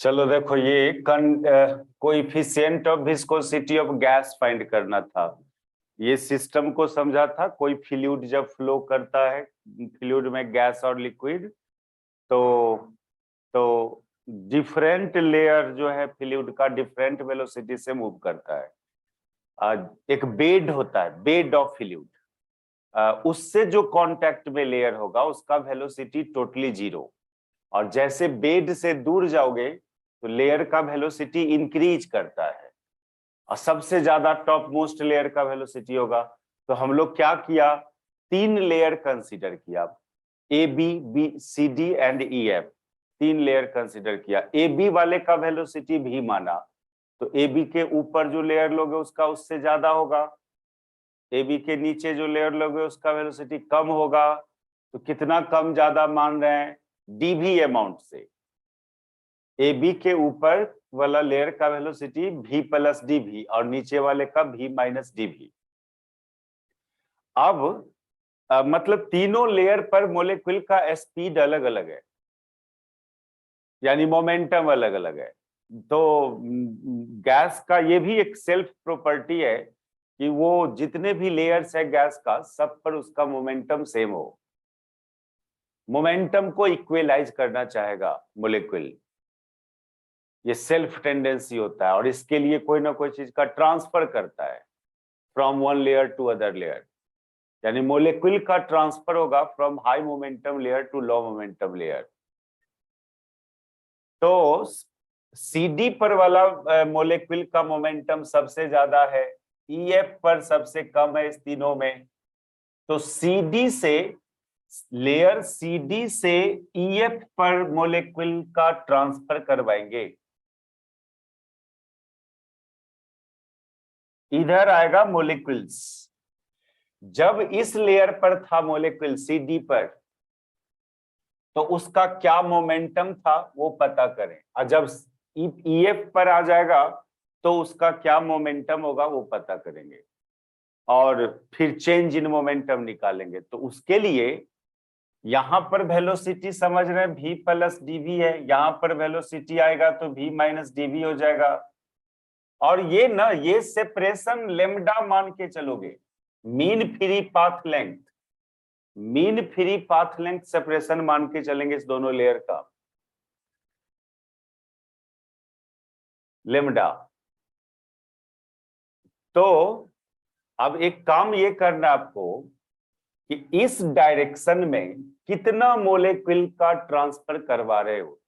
चलो देखो ये coefficient of viscosity of gas find करना था। ये सिस्टम को समझा था। कोई फ्लूइड जब फ्लो करता है, फ्लूइड में गैस और लिक्विड, तो तो डिफरेंट लेयर जो है फ्लूइड का डिफरेंट वेलोसिटी से मूव करता है। एक बेड होता है, बेड ऑफ फ्लूइड, उससे जो कांटेक्ट में लेयर होगा उसका वेलोसिटी टोटली जीरो, और जैसे बेड से दूर जाओगे तो लेयर का वेलोसिटी इंक्रीज करता है, और सबसे ज्यादा टॉप मोस्ट लेयर का वेलोसिटी होगा। तो हम लोग क्या किया, 3 लेयर कंसीडर किया, A B C D and E F. 3 layer consider किया। ए बी वाले का वेलोसिटी भी माना, तो ए बी के ऊपर जो लेयर लोगे उसका उससे ज्यादा होगा, ए बी के नीचे जो लेयर लोगे उसका वेलोसिटी कम होगा। तो कितना कम ज्यादा मान रहे हैं, डीवी अमाउंट से। ए बी के ऊपर वाला लेयर का वेलोसिटी v प्लस डीवी और नीचे वाले का v माइनस डीवी। अब मतलब तीनों लेयर पर मोलेक्यूल का स्पीड अलग अलग है, यानी मोमेंटम अलग अलग है। तो गैस का ये भी एक सेल्फ प्रॉपर्टी है कि वो जितने भी लेयर्स है गैस का, सब पर उसका मोमेंटम सेम हो। मोमेंटम को इक्वलाइज करना चाहेगा मोलेक्यूल, ये सेल्फ टेंडेंसी होता है, और इसके लिए कोई ना कोई चीज का ट्रांसफर करता है from one layer to other layer. यानी मोलेक्यूल का ट्रांसफर होगा from high momentum layer to low momentum layer. तो सीडी पर वाला मोलेक्यूल का मोमेंटम सबसे ज्यादा है, ईएफ पर सबसे कम है इस तीनों में। तो सीडी से, लेयर सीडी से ईएफ पर मोलेक्यूल का ट्रांसफर करवाएंगे। इधर आएगा मोलिक्यूल्स। जब इस लेयर पर था मोलिक्यूल सीडी पर, तो उसका क्या मोमेंटम था वो पता करें, और जब ईएफ पर आ जाएगा तो उसका क्या मोमेंटम होगा वो पता करेंगे, और फिर चेंज इन मोमेंटम निकालेंगे। तो उसके लिए यहां पर वेलोसिटी समझ रहे हैं v प्लस डीवी है, यहां पर वेलोसिटी आएगा तो v माइनस डीवी हो जाएगा। और ये ना, ये सेपरेशन लेमडा मान के चलोगे, mean free path length, mean free path length separation मान के चलेंगे इस दोनों लेयर का, लेमडा। तो अब एक काम ये करना आपको कि इस डायरेक्शन में कितना मोलेक्यूल का ट्रांसफर करवा रहे हो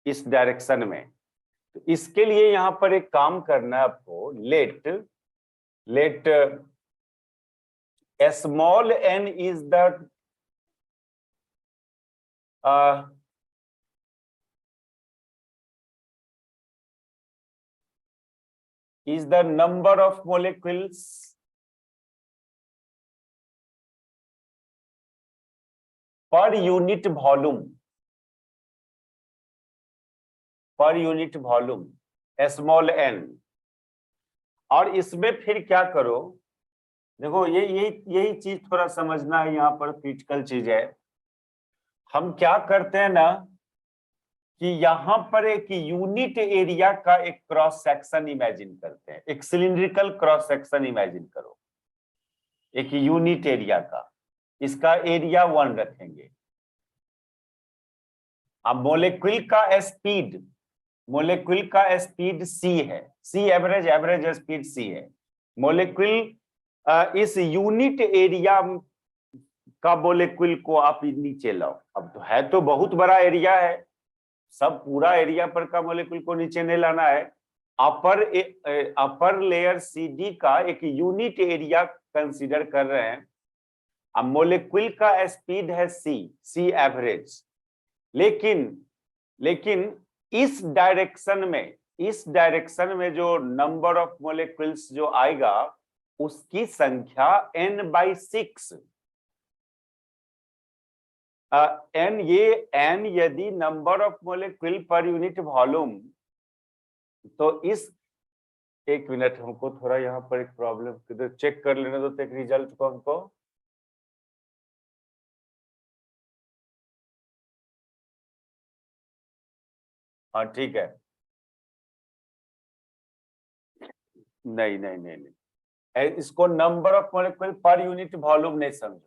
इस डायरेक्शन में। तो इसके लिए यहां पर एक काम करना है आपको, let small n is the is the number of molecules per unit volume, per unit volume, small n। और इसमें फिर क्या करो, देखो ये यही चीज थोड़ा समझना है, यहाँ पर क्रिटिकल चीज है। हम क्या करते हैं ना कि यहाँ पर एक यूनिट एरिया का एक क्रॉस सेक्शन इमेजिन करते हैं, एक सिलिंड्रिकल क्रॉस सेक्शन इमेजिन करो, एक यूनिट एरिया का, इसका एरिया 1 रखेंगे। अब मोलेक्यूल का स्पीड, मोलेक्यूल का स्पीड c है, c average, average speed c है। मोलेक्यूल इस यूनिट एरिया का मोलेक्यूल को आप नीचे लाओ। अब तो है, तो बहुत बड़ा एरिया है, सब पूरा एरिया पर का मोलेक्यूल को नीचे नहीं लाना है। अपर लेयर CD का एक यूनिट एरिया कंसीडर कर रहे हैं। अब मोलेक्यूल का स्पीड है c एवरेज, लेकिन इस डायरेक्शन में जो नंबर ऑफ मोलेक्यूल्स जो आएगा उसकी संख्या n/6। n यदि नंबर ऑफ मोलेक्यूल पर यूनिट वॉल्यूम, तो इस, एक मिनट, हमको थोड़ा यहाँ पर एक प्रॉब्लम किधर चेक कर लेने दो, तो एक रिजल्ट को हमको। हाँ ठीक है। नहीं नहीं नहीं नहीं, इसको नंबर ऑफ मॉलिक्यूल पर यूनिट वॉल्यूम नहीं समझो।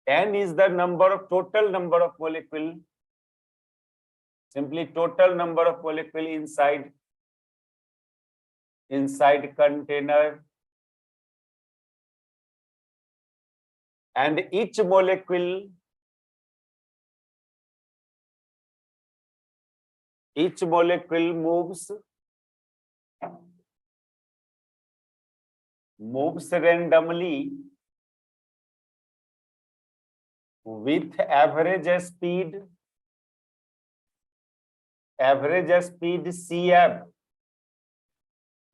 n is the number of total number of molecule, simply total number of molecule inside container, and each molecule moves randomly with average speed cf।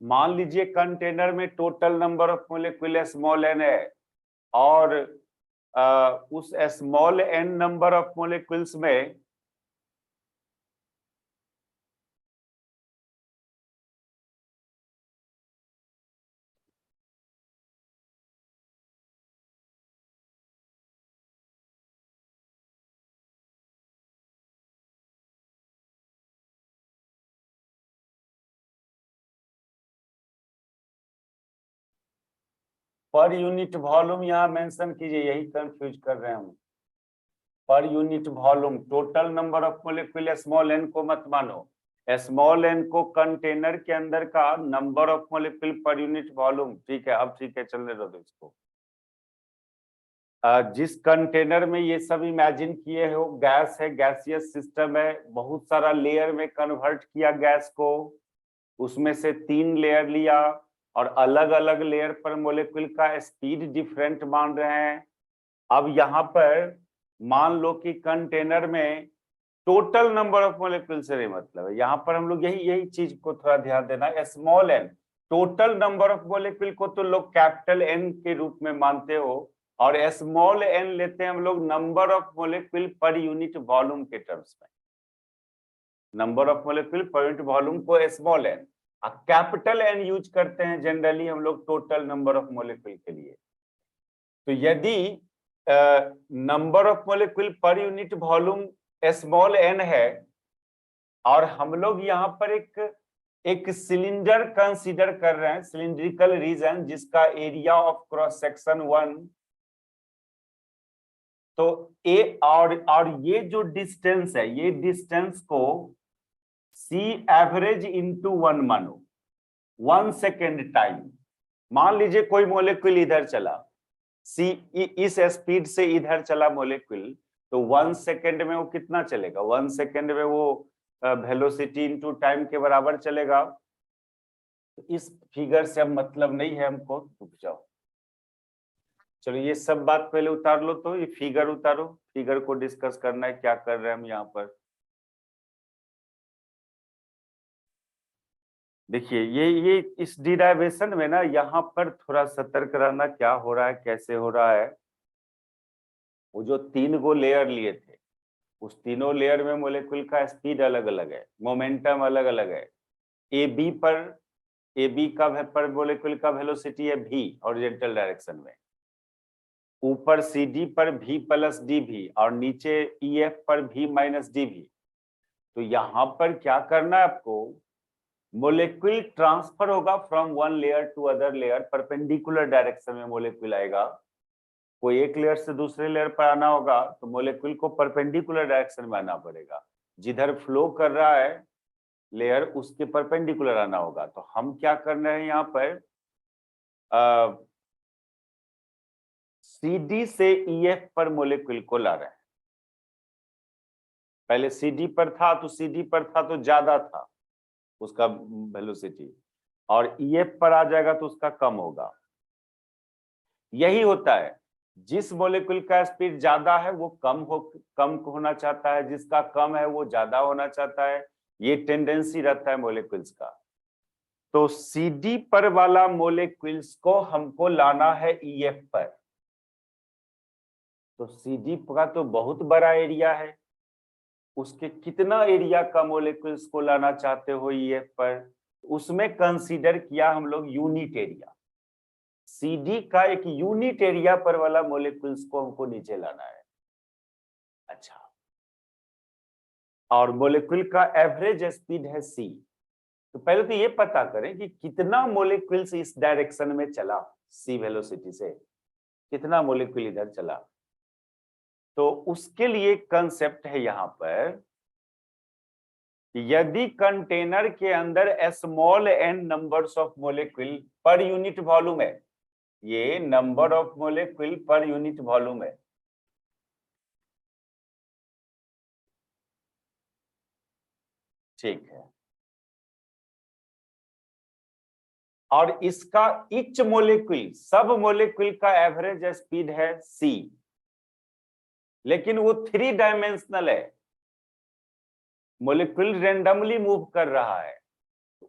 मान लीजिए कंटेनर में total number of molecule small n है, और उस small n number of molecules में पर unit volume यहाँ mention कीजिए, यही कंफ्यूज कर रहे हैं हम। पर unit volume, total number of molecule small n को मत मानो, स्मॉल n को कंटेनर के अंदर का number of molecule per unit volume. ठीक है, अब ठीक है, चलने दो इसको। जिस कंटेनर में ये सब इमेजिन किए हो, गैस है, गैसियस सिस्टम है, बहुत सारा लेयर में कन्वर्ट किया गैस को, उसमें से 3 लेयर लिया और अलग अलग लेयर पर मोलिक्यूल का स्पीड डिफरेंट मान रहे हैं। अब यहाँ पर मान लो कि कंटेनर में टोटल नंबर ऑफ मोलिक्यूल से नहीं मतलब है, यहाँ पर हम लोग यही चीज को थोड़ा ध्यान देना, small n total number of molecule को तो लोग कैपिटल N के रूप में मानते हो, और स्मॉल n लेते हैं हम लोग number of molecule per unit volume के टर्म्स में। Number of molecule per unit volume को small n, capital N use करते हैं जनरली हम लोग टोटल नंबर ऑफ मोलिक्यूल के लिए। तो यदि number of molecule per unit volume small n है, और हम लोग यहाँ पर एक सिलेंडर कंसीडर कर रहे हैं, सिलिंड्रिकल रीजन, जिसका एरिया ऑफ क्रॉस सेक्शन 1, तो और ये जो डिस्टेंस है, ये डिस्टेंस को C एवरेज इंटू 1 मानो, 1 सेकेंड टाइम। मान लीजिए कोई मोलिक्यूल इधर चला, C इस स्पीड से इधर चला मोलिक्यूल, तो 1 सेकेंड में वो कितना चलेगा? 1 सेकेंड में वो वेलोसिटी इंटू टाइम के बराबर चलेगा। तो इस फिगर से अब मतलब नहीं है हमको, रुक जाओ, चलो ये सब बात पहले उतार लो, तो ये फिगर उतारो, फिगर को डिस्कस करना है क्या कर रहे हैं हम यहाँ पर। देखिए ये इस डिराइवेशन में ना, यहाँ पर थोड़ा सतर्क रहना, क्या हो रहा है, कैसे हो रहा है। वो जो 3 गो लेयर लिए थे, उस तीनों लेयर में मोलिक्यूल का स्पीड अलग अलग है, मोमेंटम अलग अलग है। ए बी का पर मोलिक्यूल का वेलोसिटी है v हॉरिजॉन्टल डायरेक्शन में, ऊपर CD पर v प्लस dv, और नीचे EF पर v माइनस dv। तो यहाँ पर क्या करना है आपको, मोलिक्यूल ट्रांसफर होगा from one layer to other layer, perpendicular direction में मोलिक्यूल आएगा। कोई एक लेयर से दूसरे लेयर पर आना होगा तो मोलिक्यूल को परपेंडिकुलर डायरेक्शन में आना पड़ेगा, जिधर फ्लो कर रहा है लेयर उसके परपेंडिकुलर आना होगा। तो हम क्या कर रहे हैं यहाँ पर, CD से EF पर मोलिक्यूल को ला रहे हैं। पहले CD पर था तो CD पर था तो ज्यादा था उसका वेलोसिटी, और EF पर आ जाएगा तो उसका कम होगा। यही होता है, जिस मोलिक्यूल का स्पीड ज्यादा है वो कम होना चाहता है, जिसका कम है वो ज्यादा होना चाहता है। ये टेंडेंसी रहता है मोलिक्यूल्स का। तो CD पर वाला मोलिक्यूल्स को हमको लाना है EF पर। तो CD का तो बहुत बड़ा एरिया है, उसके कितना एरिया का मोलिक्यूल्स को लाना चाहते हो EF पर, उसमें कंसीडर किया हम लोग यूनिट एरिया। CD का एक यूनिट एरिया पर वाला मोलिक्यूल्स को हमको नीचे लाना है। अच्छा, और मोलिक्यूल का एवरेज स्पीड है c। तो पहले तो ये पता करें कि कितना मोलिक्यूल्स इस डायरेक्शन में चला, c वेलोसिटी से कितना मोलिक्यूल इधर चला। तो उसके लिए कंसेप्ट है यहां पर, यदि कंटेनर के अंदर small n numbers of molecule per unit volume है, ये number of molecule per unit volume है, ठीक है, और इसका ईच मोलिक्यूल, सब मोलिक्यूल का एवरेज स्पीड है c, लेकिन वो 3 डायमेंशनल है, मोलिक्यूल रेंडमली मूव कर रहा है।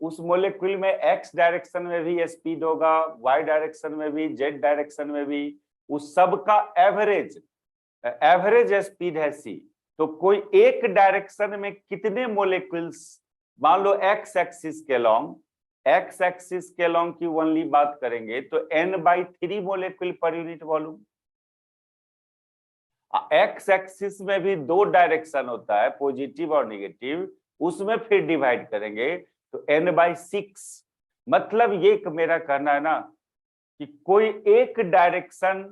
उस मोलिक्यूल में x डायरेक्शन में भी स्पीड होगा, y डायरेक्शन में भी, z डायरेक्शन में भी, उस सब का एवरेज स्पीड है c। तो कोई एक डायरेक्शन में कितने मोलिक्यूल्स, मान लो x एक्सिस के लॉन्ग की ओनली बात करेंगे तो n/3 molecule per unit volume. X axis में भी 2 डायरेक्शन होता है, पॉजिटिव और नेगेटिव, उसमें फिर डिवाइड करेंगे तो n/6। मतलब ये मेरा कहना है ना कि कोई एक डायरेक्शन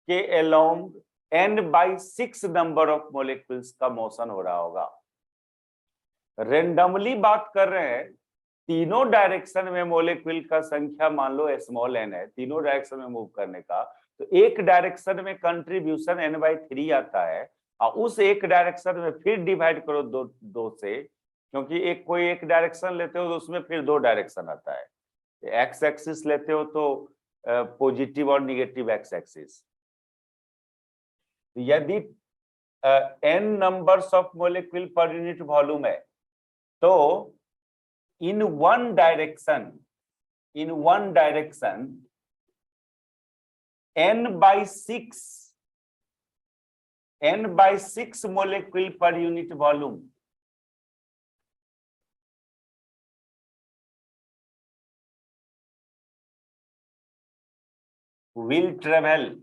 के along n/6 number of molecules का मोशन हो रहा होगा। रेंडमली बात कर रहे हैं, तीनों डायरेक्शन में मोलिक्यूल का संख्या मान लो स्मॉल n है, तीनों डायरेक्शन में मूव करने का, तो एक डायरेक्शन में कंट्रीब्यूशन n/3 आता है, और उस एक डायरेक्शन में फिर डिवाइड करो दो से, क्योंकि कोई एक डायरेक्शन लेते हो तो उसमें फिर 2 डायरेक्शन आता है, एक्स एक्सिस लेते हो तो पॉजिटिव और निगेटिव एक्स एक्सिस। यदि n numbers of molecule per unit volume है तो in one direction n/6 molecule per unit volume will travel।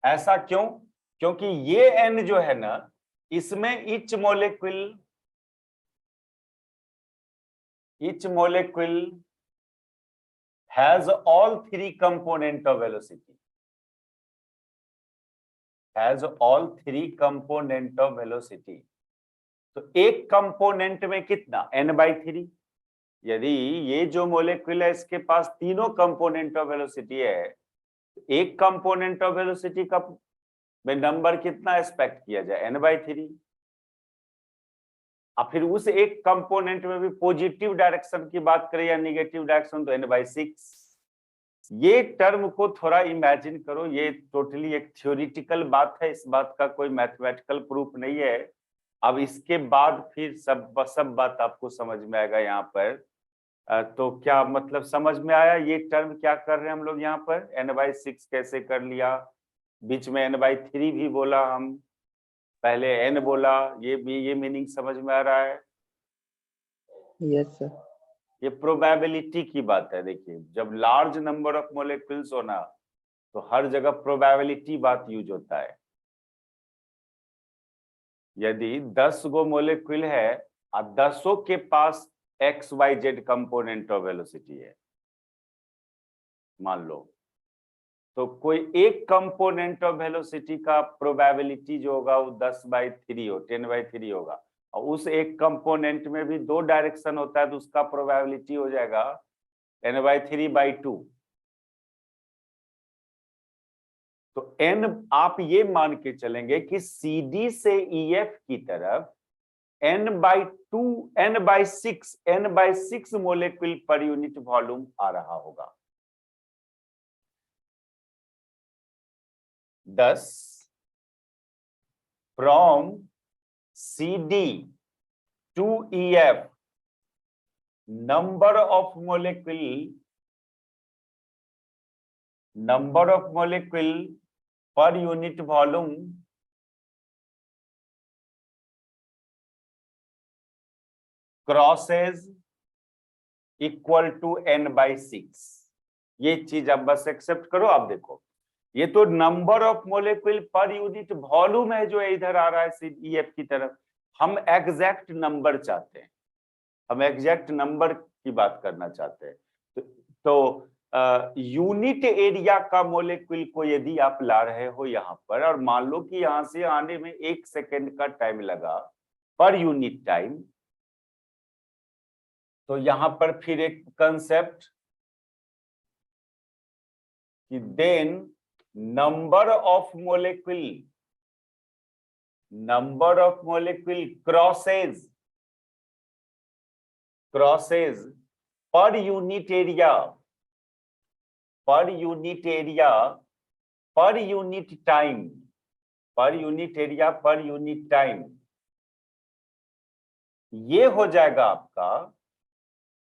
ऐसा क्यों? क्योंकि ये n जो है ना, इसमें each molecule has all 3 component of velocity, तो एक कंपोनेंट में कितना, n/3। यदि ये जो मोलिक्यूल है इसके पास तीनों कंपोनेंट ऑफ वेलोसिटी है, एक कंपोनेंट ऑफ वेलोसिटी का नंबर कितना एक्सपेक्ट किया जाए, n/3। और फिर उस एक कंपोनेंट में भी पॉजिटिव डायरेक्शन की बात करें या निगेटिव डायरेक्शन तो n/6। ये टर्म को थोड़ा इमेजिन करो, ये टोटली एक थ्योरेटिकल बात है, इस बात का कोई मैथमेटिकल प्रूफ नहीं है। अब इसके बाद फिर सब बात आपको समझ में आएगा यहाँ पर। तो क्या मतलब समझ में आया ये टर्म क्या कर रहे हैं हम लोग यहाँ पर, n/6 कैसे कर लिया, बीच में n/3 भी बोला, हम पहले n बोला, ये भी, ये मीनिंग समझ में आ रहा है? Yes sir. ये प्रोबेबिलिटी की बात है। देखिए, जब लार्ज नंबर ऑफ मोलिक्यूल्स हो ना तो हर जगह प्रोबेबिलिटी बात यूज होता है। यदि 10 गो मोलिक्यूल है और 10 के पास XYZ कंपोनेंट ऑफ वेलोसिटी है मान लो, तो कोई एक कंपोनेंट ऑफ वेलोसिटी का प्रोबेबिलिटी जो होगा वो 10/3 होगा, और उस एक कंपोनेंट में भी 2 डायरेक्शन होता है तो उसका प्रोबेबिलिटी हो जाएगा n/3/2। तो n आप ये मान के चलेंगे कि CD से EF की तरफ n/6 molecule per unit volume आ रहा होगा। 10 from CD to EF number of molecule per unit volume crosses equal to n/6। ये चीज आप बस एक्सेप्ट करो। आप देखो ये तो नंबर ऑफ मोलेक्यूल पर यूनिट वॉल्यूम है जो इधर आ रहा है EF की तरफ। हम एग्जैक्ट नंबर चाहते हैं, हम एग्जैक्ट नंबर की बात करना चाहते हैं। तो यूनिट एरिया का मोलेक्यूल को यदि आप ला रहे हो यहाँ पर, और मान लो कि यहाँ से आने में 1 सेकेंड का टाइम लगा पर यूनिट टाइम, तो यहाँ पर फिर एक कंसेप्ट कि then number of molecule crosses per unit area per unit time, ये हो जाएगा आपका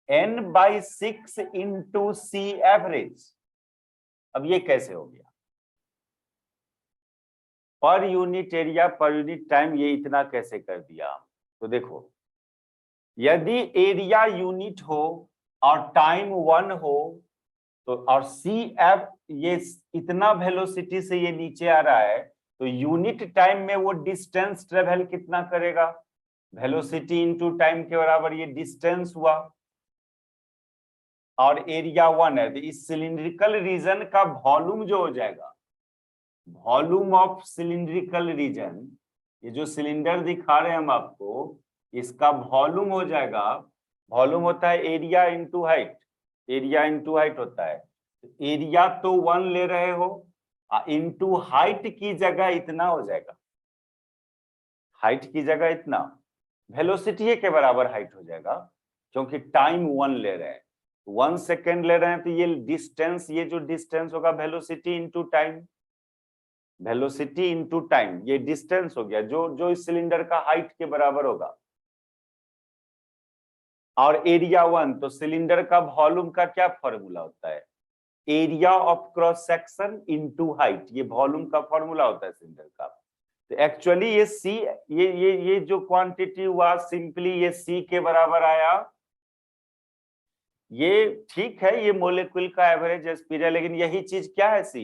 n/6 इंटू C एवरेज। अब ये कैसे हो गया? पर unit area per unit time, ये इतना कैसे कर दिया? तो देखो, यदि एरिया यूनिट हो और टाइम 1 हो, तो और CF ये इतना वेलोसिटी से ये नीचे आ रहा है, तो यूनिट टाइम में वो डिस्टेंस ट्रेवल कितना करेगा? वेलोसिटी इंटू टाइम के बराबर ये डिस्टेंस हुआ, और एरिया 1 है, तो इस सिलिंड्रिकल रीजन का वॉल्यूम जो हो जाएगा, वॉल्यूम ऑफ सिलिंड्रिकल रीजन, ये जो सिलेंडर दिखा रहे हैं हम आपको, इसका वॉल्यूम हो जाएगा, वॉल्यूम होता है area into height, area into height होता है। एरिया तो 1 ले रहे हो, इंटू हाइट की जगह इतना हो जाएगा, हाइट की जगह इतना, वेलोसिटी के बराबर हाइट हो जाएगा, क्योंकि टाइम 1 ले रहे हैं, 1 सेकेंड ले रहे हैं, तो ये डिस्टेंस, ये जो डिस्टेंस होगा velocity into time, velocity into time, ये डिस्टेंस हो गया जो इस सिलेंडर का हाइट के बराबर होगा। और एरिया 1, तो सिलेंडर का वॉल्यूम का क्या फॉर्मूला होता है? Area of cross section into height, ये वॉल्यूम का फॉर्मूला होता है सिलेंडर का। तो एक्चुअली ये C, ये जो क्वांटिटी हुआ सिंपली ये C के बराबर आया। ये ठीक है, ये मोलेक्यूल का एवरेज स्पीड है, लेकिन यही चीज क्या है C?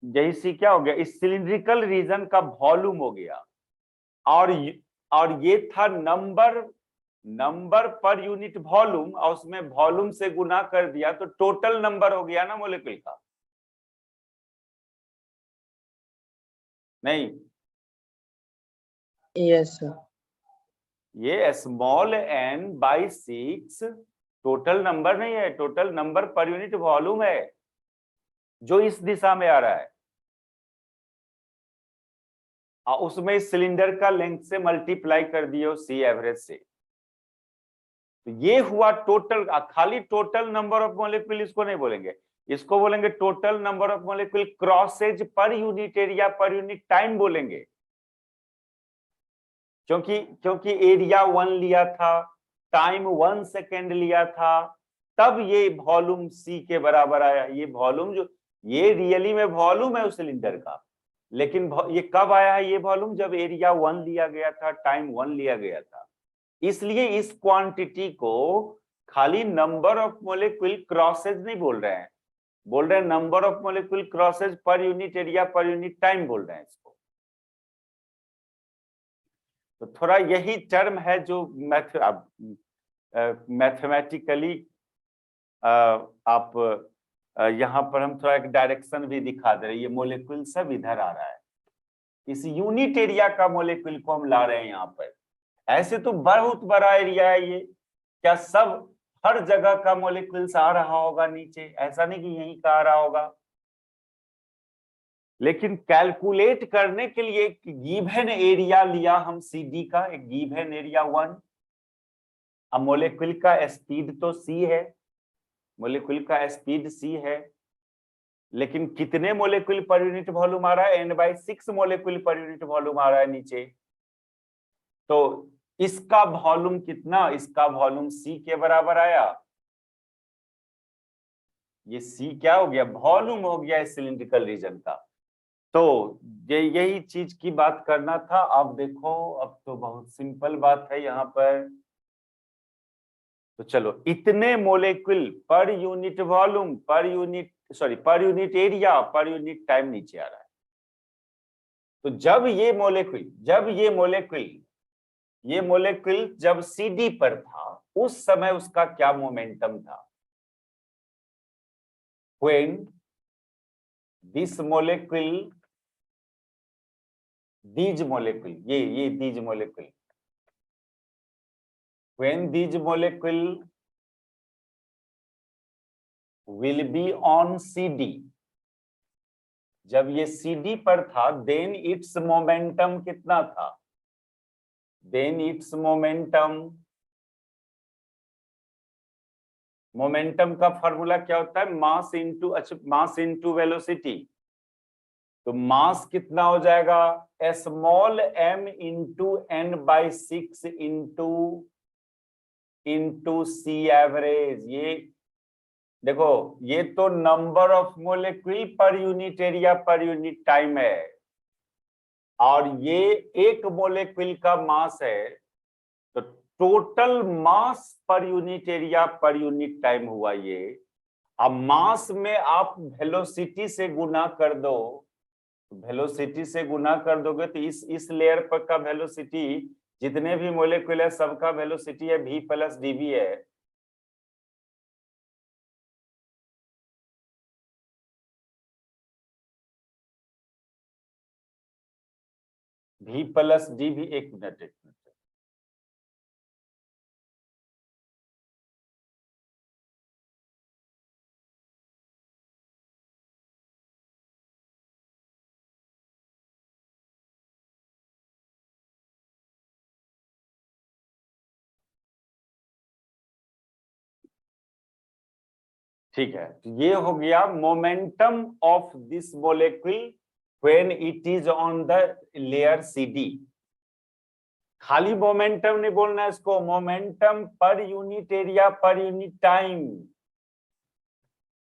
यही C क्या हो गया? इस सिलिंड्रिकल रीजन का वॉल्यूम हो गया, और ये था नंबर पर यूनिट वॉल्यूम, और उसमें वॉल्यूम से गुना कर दिया तो टोटल नंबर हो गया ना मोलेक्यूल का। नहीं, यस सर। ये n/6 टोटल नंबर नहीं है, टोटल नंबर पर यूनिट वॉल्यूम है जो इस दिशा में आ रहा है, और उसमें इस सिलेंडर का लेंथ से मल्टीप्लाई कर दिए हो C एवरेज से, तो ये हुआ टोटल। खाली टोटल नंबर ऑफ मॉलिक्यूल इसको नहीं बोलेंगे, इसको बोलेंगे total number of molecule crosses per unit area per unit time बोलेंगे, क्योंकि एरिया 1 लिया था, टाइम 1 सेकेंड लिया था, तब ये वॉल्यूम C के बराबर आया। ये वॉल्यूम जो, ये रियली में वॉल्यूम है उस सिलेंडर का, लेकिन ये कब आया है ये वॉल्यूम? जब एरिया 1 लिया गया था, टाइम 1 लिया गया था। इसलिए इस क्वांटिटी को खाली नंबर ऑफ मोलेक्यूल क्रॉसेज नहीं बोल रहे हैं, बोल रहे हैं number of molecule crosses per unit area per unit time बोल रहे हैं इसको। तो थोड़ा यही टर्म है जो मैथमेटिकली आप यहाँ पर हम थोड़ा एक डायरेक्शन भी दिखा दे रहे हैं। ये मोलेक्यूल सब इधर आ रहा है, इस यूनिट एरिया का मोलेक्यूल को हम ला रहे हैं यहाँ पर। ऐसे तो बहुत बड़ा एरिया है ये, क्या सब हर जगह का मोलेक्यूल्स आ रहा होगा नीचे? ऐसा नहीं कि यहीं का आ रहा होगा, लेकिन कैलकुलेट करने के लिए एक गिवन एरिया लिया हम CD का, एक गिवन एरिया 1। अब मोलेक्यूल का स्पीड तो C है, मोलेक्यूल का स्पीड C है, लेकिन कितने मोलेक्यूल पर यूनिट वॉल्यूम आ रहा है? n/6 मोलेक्यूल पर यूनिट वॉल्यूम आ रहा है नीचे। तो इसका वॉल्यूम कितना? इसका वॉल्यूम C के बराबर आया। ये C क्या हो गया? वॉल्यूम हो गया इस सिलिंड्रिकल रीजन का। तो यही चीज की बात करना था। अब देखो, अब तो बहुत सिंपल बात है यहाँ पर। तो चलो, इतने मोलेक्यूल पर unit volume per unit sorry पर unit area per unit time नीचे आ रहा है। तो जब ये मोलेक्यूल जब CD पर था उस समय उसका क्या मोमेंटम था? When this molecule, these molecule, ये these molecule, when these molecule will be on CD, जब ये CD पर था then its momentum कितना था? then its मोमेंटम का फॉर्मूला क्या होता है? Mass into velocity. तो मास कितना हो जाएगा? Small m into n/6 into C average. ये देखो, ये तो नंबर ऑफ मोलेक्यूल पर unit area per unit time है, और ये एक मोलेक्यूल का मास है, तो टोटल मास पर unit area per unit time हुआ ये। अब मास में आप वेलोसिटी से गुना कर दो, वेलोसिटी से गुना कर दोगे तो इस लेयर पर का वेलोसिटी, जितने भी मोलेक्यूल है सबका वेलोसिटी है v प्लस dv है। v प्लस dv, एक मिनट। ठीक है, तो ये हो गया momentum of this molecule when it is on the layer CD। खाली मोमेंटम नहीं बोलना है इसको, momentum per unit area per unit time.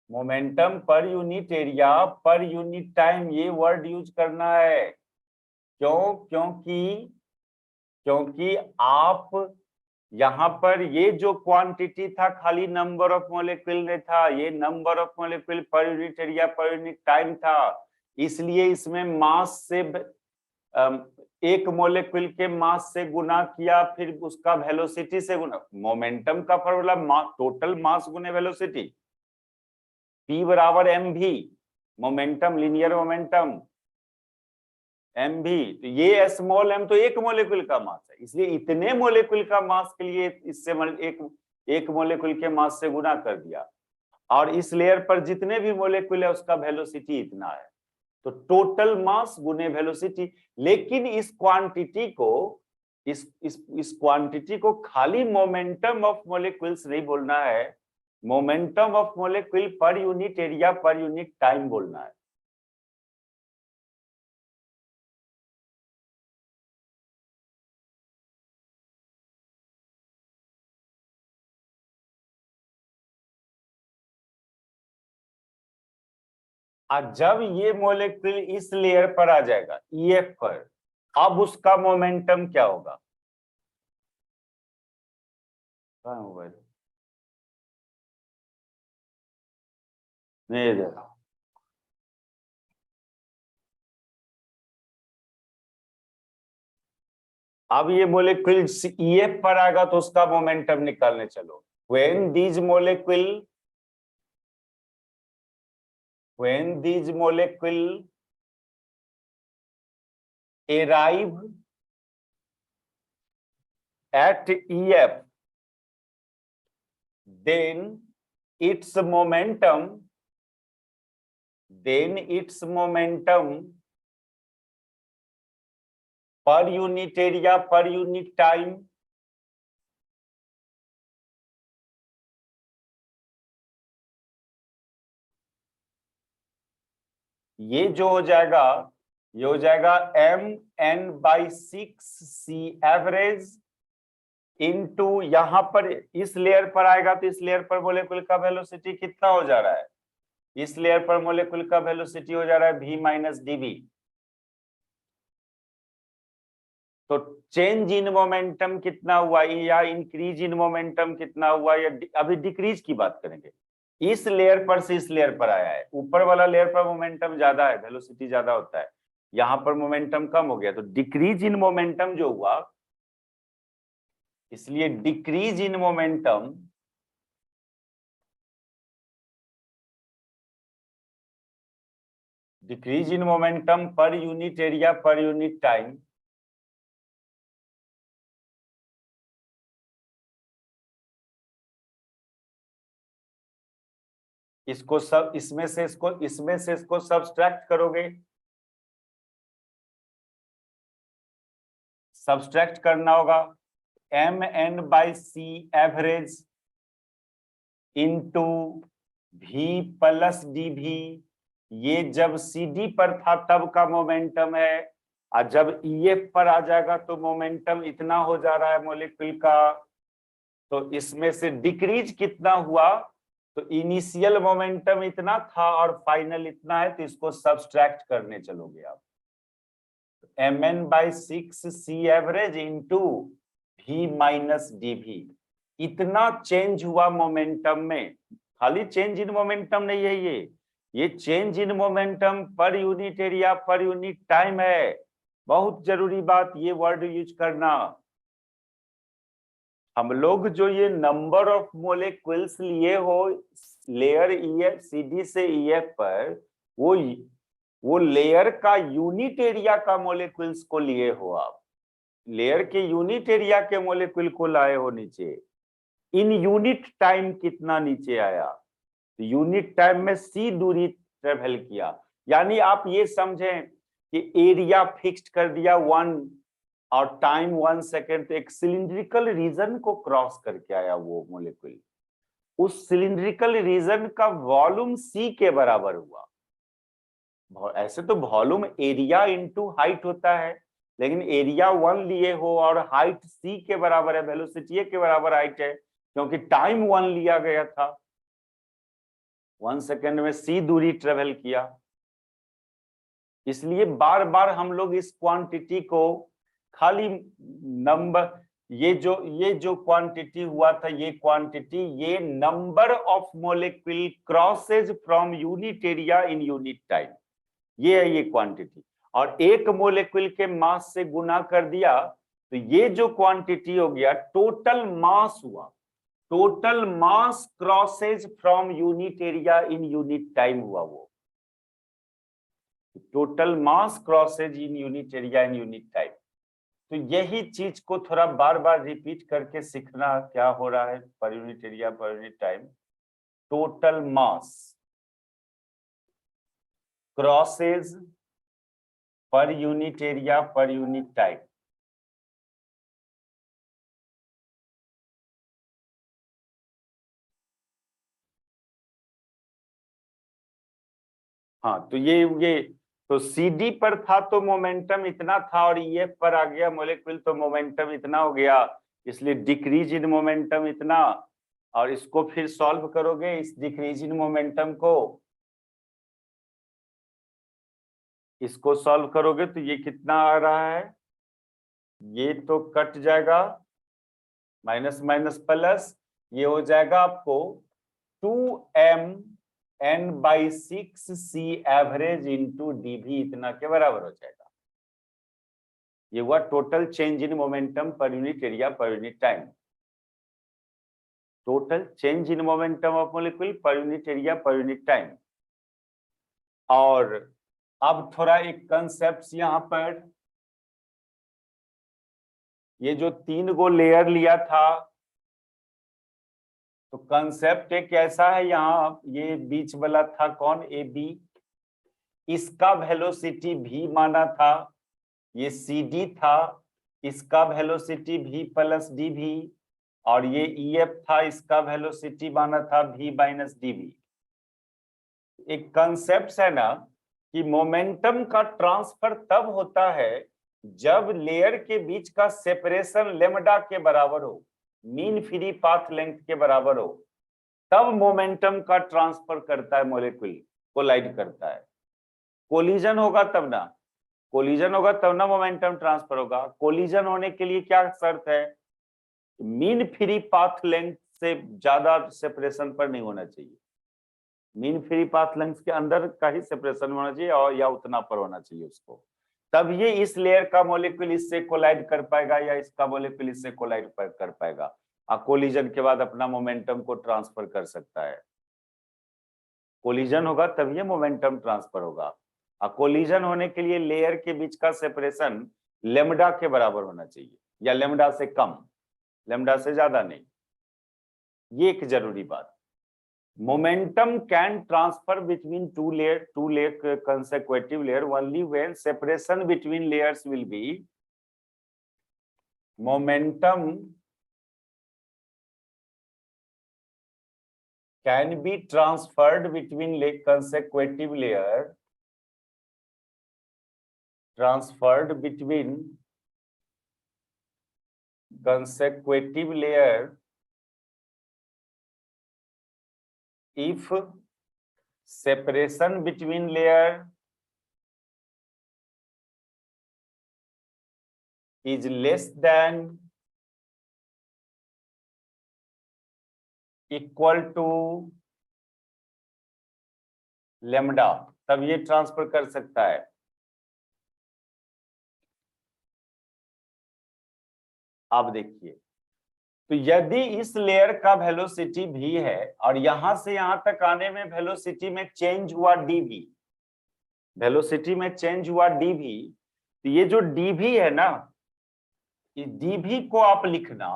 Momentum per unit area per unit time, ये वर्ड यूज करना है। क्यों? क्योंकि आप यहां पर ये जो क्वांटिटी था खाली नंबर ऑफ मोलेक्यूल में था, ये नंबर ऑफ मोलेक्यूल पर unit area per unit time था, इसलिए इसमें मास से एक मोलेक्यूल के मास से गुना किया, फिर उसका वेलोसिटी से गुना। मोमेंटम का फॉर्मूला टोटल मास गुने वेलोसिटी, P बराबर mv, momentum, linear momentum mv। तो ये स्मॉल m तो एक मोलेक्यूल का मास है, इसलिए इतने मोलेक्यूल का मास के लिए इससे एक मोलेक्यूल के मास से गुना कर दिया, और इस लेयर पर जितने भी मोलेक्यूल है उसका वेलोसिटी इतना है, तो टोटल मास गुने वेलोसिटी। लेकिन इस क्वांटिटी को खाली मोमेंटम ऑफ मोलेक्यूल्स नहीं बोलना है, मोमेंटम ऑफ मोलेक्यूल पर unit area per unit time बोलना है। जब ये मोलेक्यूल इस लेयर पर आ जाएगा EF पर, अब उसका मोमेंटम क्या होगा? नहीं देखा। अब ये मोलेक्यूल EF पर आएगा तो उसका मोमेंटम निकालने चलो। when these molecule arrive at EF, then its momentum per unit area per unit time ये जो हो जाएगा, ये हो जाएगा mn/6 C एवरेज इनटू, यहां पर इस लेयर पर आएगा तो इस लेयर पर मोलेक्यूल का वेलोसिटी कितना हो जा रहा है? इस लेयर पर मोलेक्यूल का वेलोसिटी हो जा रहा है v माइनस dv। तो चेंज इन मोमेंटम कितना हुआ, या इंक्रीज इन मोमेंटम कितना हुआ, या अभी डिक्रीज की बात करेंगे। इस लेयर पर से इस लेयर पर आया है, ऊपर वाला लेयर पर मोमेंटम ज्यादा है, वेलोसिटी ज्यादा होता है, यहां पर मोमेंटम कम हो गया, तो डिक्रीज इन मोमेंटम जो हुआ, इसलिए decrease in momentum per unit area per unit time इसको सब इसमें से इसको सब्सट्रैक्ट करोगे, सब्सट्रैक्ट करना होगा mn/c average into v plus dv। ये जब CD पर था तब का मोमेंटम है, और जब EF पर आ जाएगा तो मोमेंटम इतना हो जा रहा है मॉलिक्यूल का, तो इसमें से डिक्रीज कितना हुआ, तो इनिशियल मोमेंटम इतना था और फाइनल इतना है, तो इसको सब्सट्रैक्ट करने चलोगे आप, mn/6c average into v minus dv। इतना चेंज हुआ मोमेंटम में, खाली चेंज इन मोमेंटम नहीं है, ये change in momentum per unit area per unit time है। बहुत जरूरी बात, ये वर्ड यूज करना। हम लोग जो ये नंबर ऑफ मोलेक्युल्स लिए हो लेयर EF CD से EF पर, वो लेयर का यूनिट एरिया का मोलेक्युल्स को लिए हो आप, लेयर के यूनिट एरिया के मोलेक्युल को लाए हो नीचे, इन यूनिट टाइम कितना नीचे आया, तो यूनिट टाइम में c दूरी ट्रेवल किया, यानी आप ये समझें कि एरिया फिक्स्ड कर दिया 1 और टाइम 1 सेकेंड, तो एक सिलिंड्रिकल रीजन को क्रॉस करके आया वो मोलेक्युल, उस सिलिंड्रिकल रीजन का वॉल्यूम c के बराबर हुआ। ऐसे तो वॉल्यूम एरिया इंटू हाइट होता है, लेकिन एरिया 1 लिए हो और हाइट c के बराबर है, वेलोसिटी के बराबर हाइट है, क्योंकि टाइम 1 लिया गया था, 1 सेकेंड में c दूरी ट्रेवल किया। इसलिए बार बार हम लोग इस क्वांटिटी को खाली नंबर, ये जो क्वांटिटी हुआ था, ये क्वांटिटी, ये number of molecule crosses from unit area in unit time, ये है ये क्वांटिटी, और एक मोलेक्यूल के मास से गुना कर दिया, तो ये जो क्वांटिटी हो गया टोटल मास हुआ, total mass crosses from unit area in unit time हुआ, वो total mass crosses in unit area in unit time. तो यही चीज को थोड़ा बार बार रिपीट करके सीखना, क्या हो रहा है पर unit area per unit time, total mass crosses per unit area per unit time. हाँ, तो ये तो CD पर था तो मोमेंटम इतना था, और EF पर आ गया मोलेक्यूल तो मोमेंटम इतना हो गया, इसलिए डिक्रीज इन मोमेंटम इतना, और इसको फिर सॉल्व करोगे इस डिक्रीज इन मोमेंटम को, इसको सॉल्व करोगे तो ये कितना आ रहा है, ये तो कट जाएगा, माइनस माइनस प्लस, ये हो जाएगा आपको 2mn/6c एवरेज इंटू dv, इतना के बराबर हो जाएगा। ये हुआ total change in momentum per unit area per unit time, total change in momentum of molecule पर unit area per unit time. और अब थोड़ा एक कंसेप्ट यहाँ पर, ये जो 3 गो लेयर लिया था, तो कंसेप्ट एक ऐसा है, यहाँ ये बीच वाला था कौन, AB, इसका वेलोसिटी v माना था, ये CD था, इसका वेलोसिटी v प्लस dv, और ये EF था, इसका वेलोसिटी माना था v माइनस dv। एक कंसेप्ट है ना कि मोमेंटम का ट्रांसफर तब होता है जब लेयर के बीच का सेपरेशन लेमडा के बराबर हो, मीन फ्री पाथ लेंथ के बराबर हो, तब मोमेंटम का ट्रांसफर करता है मोलेक्यूल, कोलाइड करता है। कोलिजन होगा तब ना, कोलिजन होगा तब ना मोमेंटम ट्रांसफर होगा। कोलिजन होने के लिए क्या शर्त है, मीन फ्री पाथ लेंथ से ज्यादा सेपरेशन पर नहीं होना चाहिए, मीन फ्री पाथ लेंथ के अंदर का ही सेपरेशन होना चाहिए और या उतना पर होना चाहिए उसको, तब ये इस लेयर का मॉलिक्यूल इससे कोलाइड कर पाएगा या इसका मॉलिक्यूल इससे कोलाइड कर पाएगा और कोलिजन के बाद अपना मोमेंटम को ट्रांसफर कर सकता है। कोलिजन होगा तभी ये मोमेंटम ट्रांसफर होगा, और कोलिजन होने के लिए लेयर के बीच का सेपरेशन लेमडा के बराबर होना चाहिए या लेमडा से कम, लेमडा से ज्यादा नहीं। ये एक जरूरी बात। Momentum can transfer between two layer consecutive layer only when separation between layers will be momentum can be transferred between consecutive layer if separation between layer is less than equal to lambda, तब ये transfer कर सकता है। आप देखिए, तो यदि इस लेयर का वेलोसिटी v है और यहां से यहां तक आने में वेलोसिटी में चेंज हुआ dv, वेलोसिटी में चेंज हुआ dv, तो ये जो dv है ना, इस dv को आप लिखना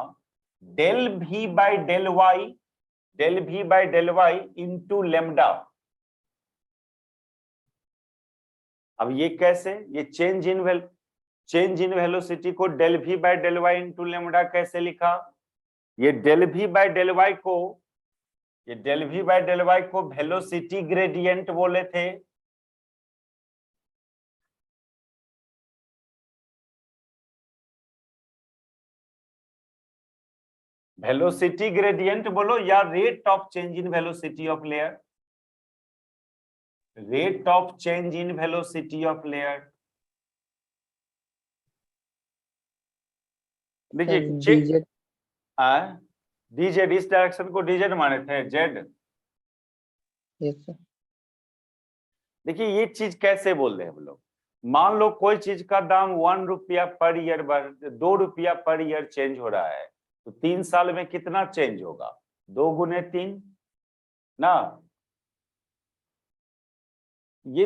del v by del Y into lambda. अब ये कैसे, ये चेंज इन वेलोसिटी को del v by del Y into lambda कैसे लिखा? ये del v by del Y को वेलोसिटी ग्रेडियंट बोले थे। वेलोसिटी ग्रेडियंट बोलो या rate of change in velocity of layer, rate of change in velocity of layer. देखिए डीजेड, डीजेड, इस डायरेक्शन को डीजेड माने थे, जेड। Yes sir. देखिए ये चीज कैसे बोल रहे हैं हम लोग, मान लो कोई चीज का दाम 1 रुपया पर ईयर 2 रुपया पर ईयर चेंज हो रहा है, तो 3 साल में कितना चेंज होगा? 2 गुने 3 ना, ये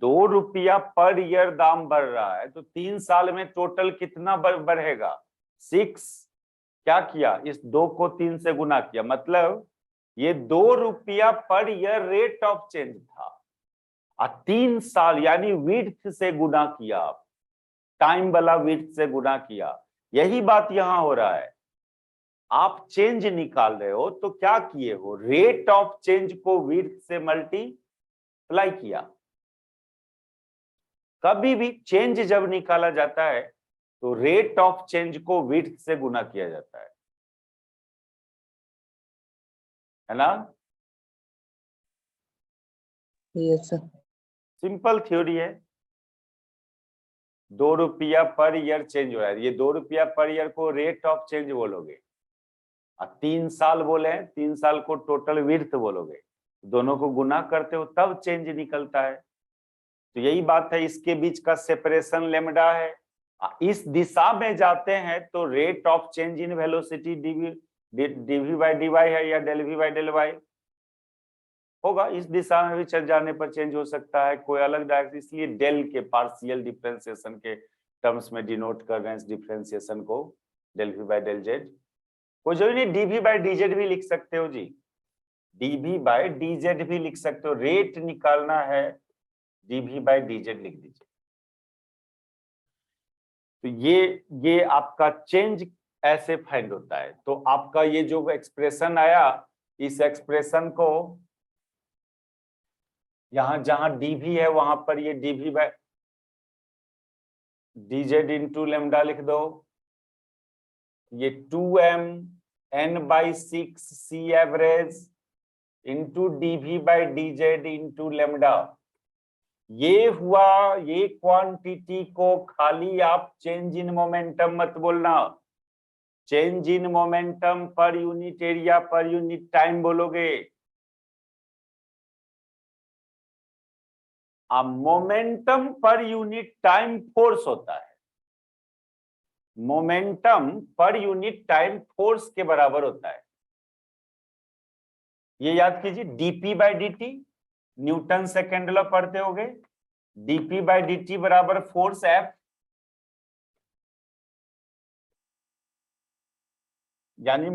2 रुपया पर ईयर दाम बढ़ रहा है, तो 3 साल में टोटल कितना बढ़ेगा? 6। क्या किया, इस 2 को 3 से गुना किया, मतलब ये 2 रुपया per year rate of change था और 3 साल यानी विड्थ से गुना किया, टाइम वाला विड्थ से गुना किया। यही बात यहां हो रहा है, आप चेंज निकाल रहे हो तो क्या किए हो, रेट ऑफ चेंज को विड्थ से मल्टीप्लाई किया। कभी भी चेंज जब निकाला जाता है तो रेट ऑफ चेंज को विड्थ से गुना किया जाता है ना? Yes sir. सिंपल थ्योरी है। 2 रुपया पर ईयर चेंज हो रहा है, ये 2 रुपया पर ईयर को रेट ऑफ चेंज बोलोगे और 3 साल बोले, 3 साल को टोटल विड्थ बोलोगे, दोनों को गुना करते हो तब चेंज निकलता है। तो यही बात है, इसके बीच का सेपरेशन लेमडा है। इस दिशा में जाते हैं तो rate of change in velocity dv by d y है या del v by del y होगा। इस दिशा में भी चल जाने पर चेंज हो सकता है, कोई अलग डायरेक्शन, इसलिए डेल के पार्शियल डिफरेंशिएशन के टर्म्स में डिनोट कर रहे हैं इस डिफरेंशिएशन को, del v by del z. कोई जरूरी नहीं डीवी बाई डीजेड भी लिख सकते हो जी, डीवी बाई डीजेड भी लिख सकते हो, रेट निकालना है डीवी बाई डीजेड लिख दीजिए। तो ये आपका चेंज ऐसे फाइंड होता है। तो आपका ये जो एक्सप्रेशन आया, इस एक्सप्रेशन को यहां जहां डीवी है वहां पर ये dv by dz into lambda लिख दो, ये 2m n/6 C average into dv by dz into lambda. ये हुआ, ये क्वांटिटी को खाली आप चेंज इन मोमेंटम मत बोलना, change in momentum per unit area per unit time बोलोगे। Momentum per unit time force होता है, momentum per unit time force के बराबर होता है। ये याद कीजिए, DP by dt, Newton second law पढ़ते होगे, डीपी बाई dt बराबर फोर्स F, यानी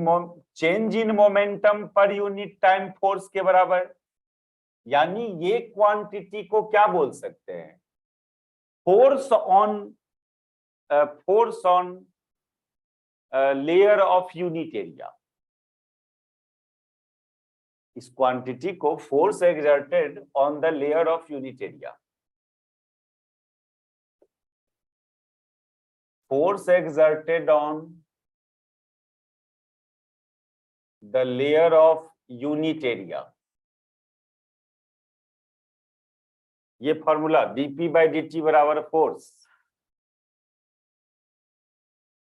change in momentum per unit time force के बराबर। यानी ये क्वांटिटी को क्या बोल सकते हैं, force on layer of unit area. इस क्वांटिटी को force exerted on the layer of unit area, force exerted on the layer of unit area. ये फॉर्मूला dp बाई dt बराबर फोर्स,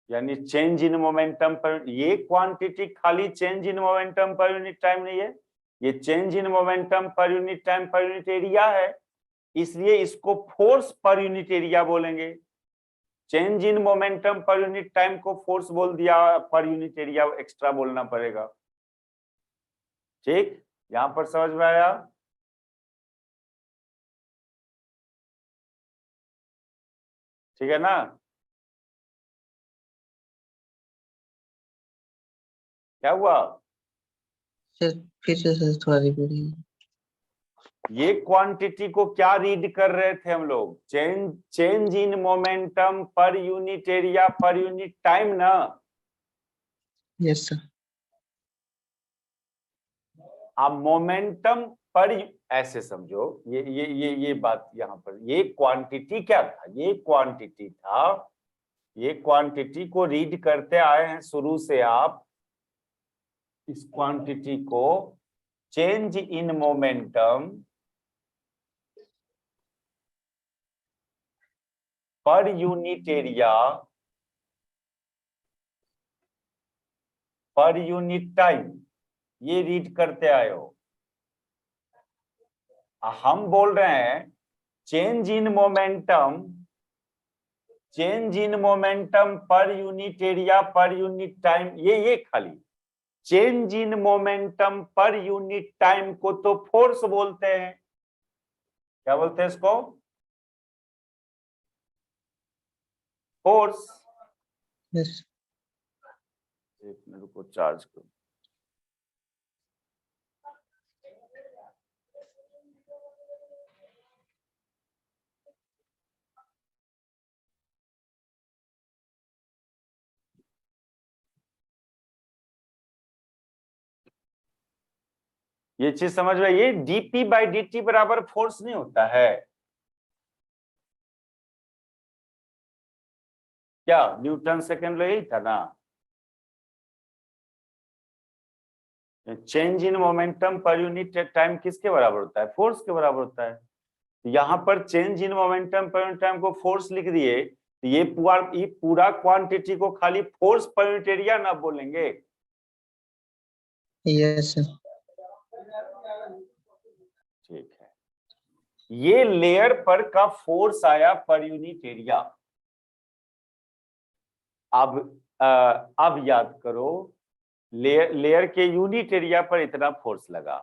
यानी चेंज इन मोमेंटम पर, ये quantity खाली change in momentum per unit time नहीं है, ये change in momentum per unit time पर यूनिट एरिया है, इसलिए इसको फोर्स पर यूनिट एरिया बोलेंगे। Change in momentum per unit time को फोर्स बोल दिया, पर यूनिट एरिया एक्स्ट्रा बोलना पड़ेगा। ठीक, यहां पर समझ में आया? ठीक है ना? क्या हुआ? सर फिर से सर थोड़ा रिपीट। ये क्वांटिटी को क्या रीड कर रहे थे हम लोग, change in momentum per unit area per unit time ना। Yes sir. अब मोमेंटम पर, ऐसे समझो, ये बात यहां पर, ये क्वांटिटी क्या था, ये क्वांटिटी था, ये क्वांटिटी को रीड करते आए हैं शुरू से आप, इस क्वांटिटी को change in momentum per unit area per unit time, ये रीड करते आए हो। हम बोल रहे हैं change in momentum, change in momentum per unit area per unit time, ये खाली change in momentum per unit time को तो फोर्स बोलते हैं। क्या बोलते हैं इसको? फोर्स। यस। एक मिनट को चार्ज करो। ये चीज समझ में, ये डीपी बाई dt बराबर फोर्स नहीं होता है क्या? न्यूटन सेकेंड लॉ यही था ना, change in momentum per unit time किसके बराबर होता है? फोर्स के बराबर होता है। यहां पर change in momentum per unit time को फोर्स लिख दिए, तो ये पूरा क्वांटिटी को खाली फोर्स पर यूनिट एरिया ना बोलेंगे। Yes sir. ठीक है, ये लेयर पर का फोर्स आया पर यूनिट एरिया। अब याद करो, लेयर के यूनिट एरिया पर इतना फोर्स लगा।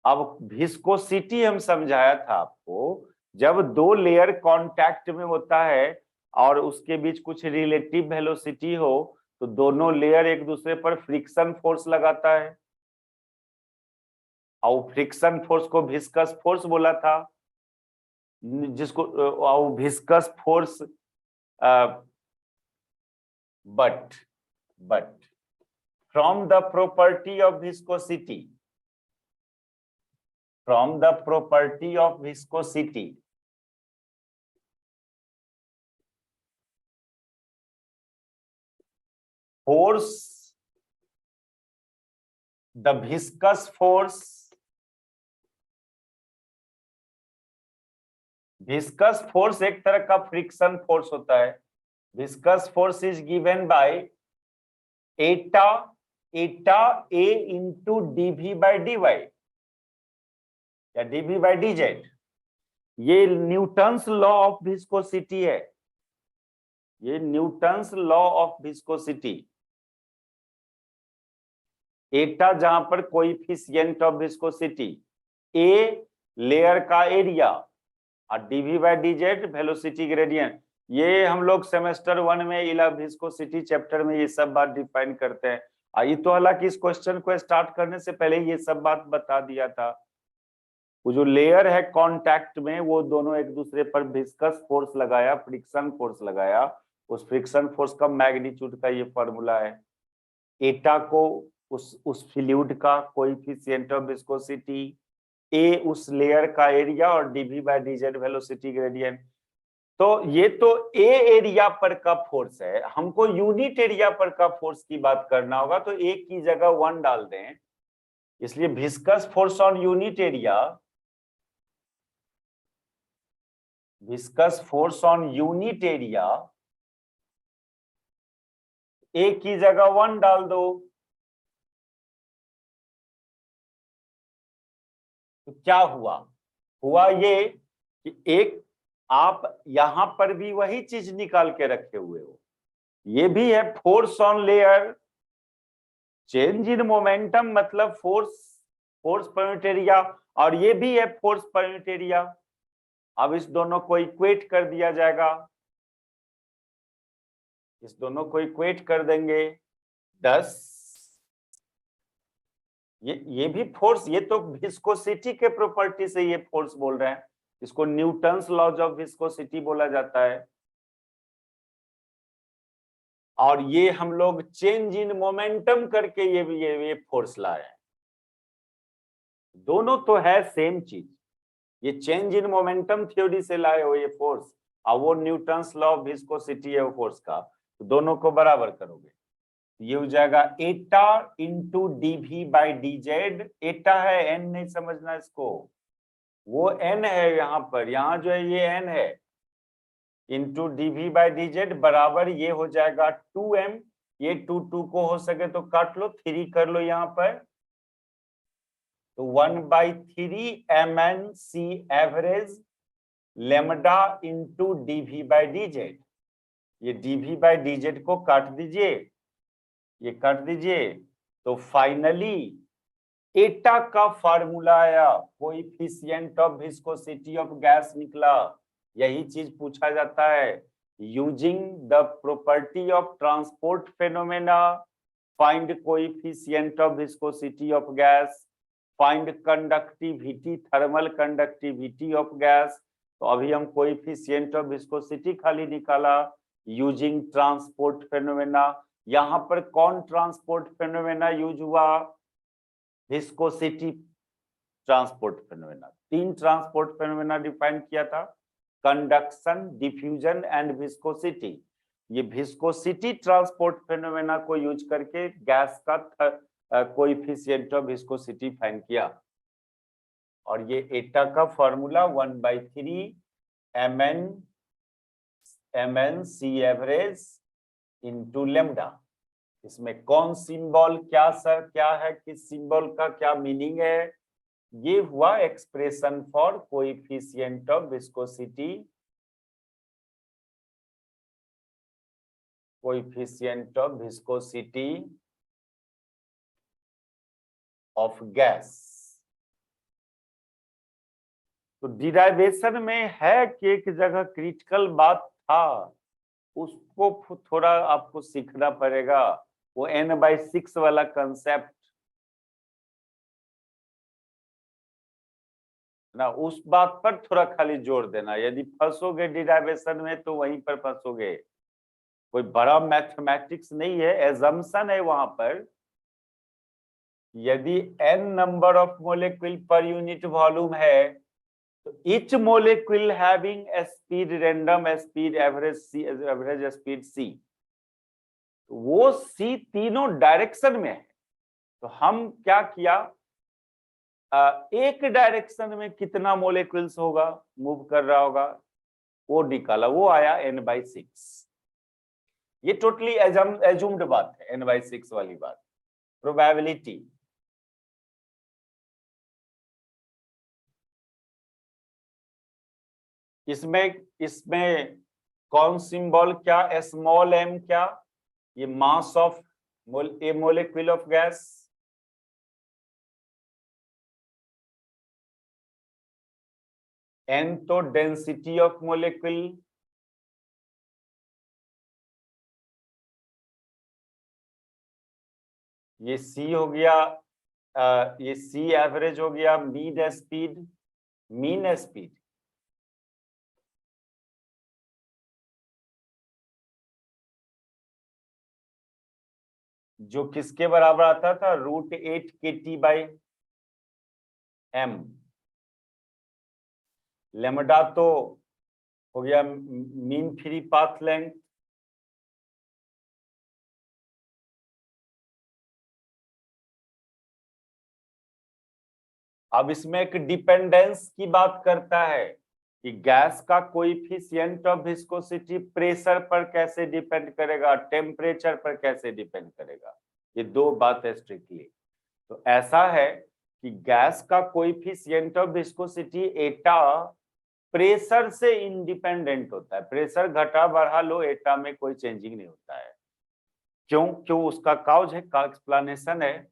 अब विस्कोसिटी हम समझाया था आपको, जब दो लेयर कांटेक्ट में होता है और उसके बीच कुछ रिलेटिव वेलोसिटी हो, तो दोनों लेयर एक दूसरे पर फ्रिक्शन फोर्स लगाता है, और फ्रिक्शन फोर्स को विस्कस फोर्स बोला था, जिसको viscous force, but from the property of viscosity, force, the viscous force एक तरह का फ्रिक्शन फोर्स होता है। viscous force is given by eta a into dv by dy या dv by dz। ये न्यूटन्स लॉ ऑफ विस्कोसिटी है, ये Newton's law of viscosity. Eta जहां पर coefficient of viscosity, A layer का एरिया और dv by dz velocity gradient. ये हम लोग सेमेस्टर 1 में इला विस्कोसिटी चैप्टर में ये सब बात डिफाइन करते हैं। ये तो हालांकि इस क्वेश्चन को स्टार्ट करने से पहले ये सब बात बता दिया था। वो जो लेयर है कांटेक्ट में, वो दोनों एक दूसरे पर विस्कस फोर्स लगाया, फ्रिक्शन फोर्स लगाया, उस फ्रिक्शन फोर्स का मैग्नीट्यूड का ये फॉर्मूला है। एटा को उस फ्लूइड का कोएफिशिएंट ऑफ विस्कोसिटी, ए उस लेयर का एरिया और dv by dz velocity gradient. तो ये तो ए एरिया पर का फोर्स है, हमको यूनिट एरिया पर का फोर्स की बात करना होगा, तो ए की जगह 1 डाल दें। इसलिए viscous force on unit area, viscous force on unit area, A की जगह 1 डाल दो। तो क्या हुआ, हुआ ये कि एक आप यहां पर भी वही चीज निकाल के रखे हुए हो, ये भी है force on layer, change in momentum मतलब फोर्स पर यूनिट एरिया, और ये भी है फोर्स पर यूनिट एरिया। अब इस दोनों को इक्वेट कर दिया जाएगा, इस दोनों को इक्वेट कर देंगे 10। ये भी फोर्स, ये तो विस्कोसिटी के प्रॉपर्टी से ये फोर्स बोल रहे हैं, इसको न्यूटन्स लॉज ऑफ विस्कोसिटी बोला जाता है। और ये हम लोग चेंज इन मोमेंटम करके ये फोर्स लाए हैं। दोनों तो है सेम चीज, ये चेंज इन मोमेंटम थ्योरी से लाए हो ये फोर्स, और वो न्यूटन्स लॉ ऑफ विस्कोसिटी है वो फोर्स का, तो दोनों को बराबर करोगे, ये हो जाएगा एटा इंटू डीवी बाई डीजेड। एटा है, एन नहीं समझना इसको, वो एन है यहाँ पर, यहाँ जो है ये एन है, इंटू डीवी बाई डीजेड बराबर ये हो जाएगा 2m। ये 2 को हो सके तो काट लो, 3 कर लो यहाँ पर, तो 1/3 mn/c average lambda into dv by dz. ये डीवी बाई डीजेड को काट दीजिए, ये काट दीजिए, तो फाइनली एटा का फार्मूला आया, coefficient of viscosity of gas निकला। यही चीज पूछा जाता है, using the property of transport phenomena find coefficient of viscosity of gas, find conductivity, thermal conductivity of gas. तो अभी हम कोएफिशिएंट ऑफ विस्कोसिटी खाली निकाला यूजिंग ट्रांसपोर्ट फेनोमेना। यहां पर कौन ट्रांसपोर्ट फेनोमेना यूज हुआ, viscosity transport phenomena. 3 transport phenomena define किया था, कंडक्शन, डिफ्यूजन एंड विस्कोसिटी। ये विस्कोसिटी ट्रांसपोर्ट फेनोमेना को यूज करके गैस का कोएफिशिएंट ऑफ विस्कोसिटी फाइंड किया, और ये एटा का formula 1/3 mn c average into lambda. इसमें कौन सिंबल क्या सर, क्या है, किस सिंबल का क्या मीनिंग है, ये हुआ expression for coefficient of viscosity, coefficient of viscosity of gas. तो डिराइवेशन में है कि एक जगह क्रिटिकल बात था, उसको थोड़ा आपको सीखना पड़ेगा, वो n/6 वाला कंसेप्ट ना, उस बात पर थोड़ा खाली जोर देना। यदि फंसोगे डिराइवेशन में तो वहीं पर फंसोगे, कोई बड़ा मैथमेटिक्स नहीं है, एजम्पशन है वहां पर। यदि n नंबर ऑफ मोलेक्यूल पर यूनिट वॉल्यूम है, तो each molecule having a speed random speed average speed c, वो c तीनों डायरेक्शन में है। तो हम क्या किया, एक डायरेक्शन में कितना मोलेक्यूल्स होगा, मूव कर रहा होगा, वो निकाला, वो आया n/6। ये टोटली एज्यूम्ड बात है, n/6 वाली बात, प्रोबेबिलिटी। इसमें इसमें कौन सिंबल क्या, स्मॉल m क्या, ये mass of A molecule of gas, n तो डेंसिटी ऑफ मोलिक्यूल, ये c हो गया, ये c एवरेज हो गया, मीन स्पीड, जो किसके बराबर आता था, √8 kT/m। लेमडा तो हो गया मीन फ्री पाथ लेंथ, अब इसमें एक डिपेंडेंस की बात करता है कि गैस का कोएफिशिएंट ऑफ विस्कोसिटी प्रेशर पर कैसे डिपेंड करेगा, टेम्परेचर पर कैसे डिपेंड करेगा, ये दो बात है स्ट्रिक्टली। तो ऐसा है कि गैस का coefficient of viscosity Etah pressure से इंडिपेंडेंट होता है, प्रेशर घटा बढ़ा लो एटा में कोई चेंजिंग नहीं होता है। क्यों उसका काउज है, का एक्सप्लेनेशन है,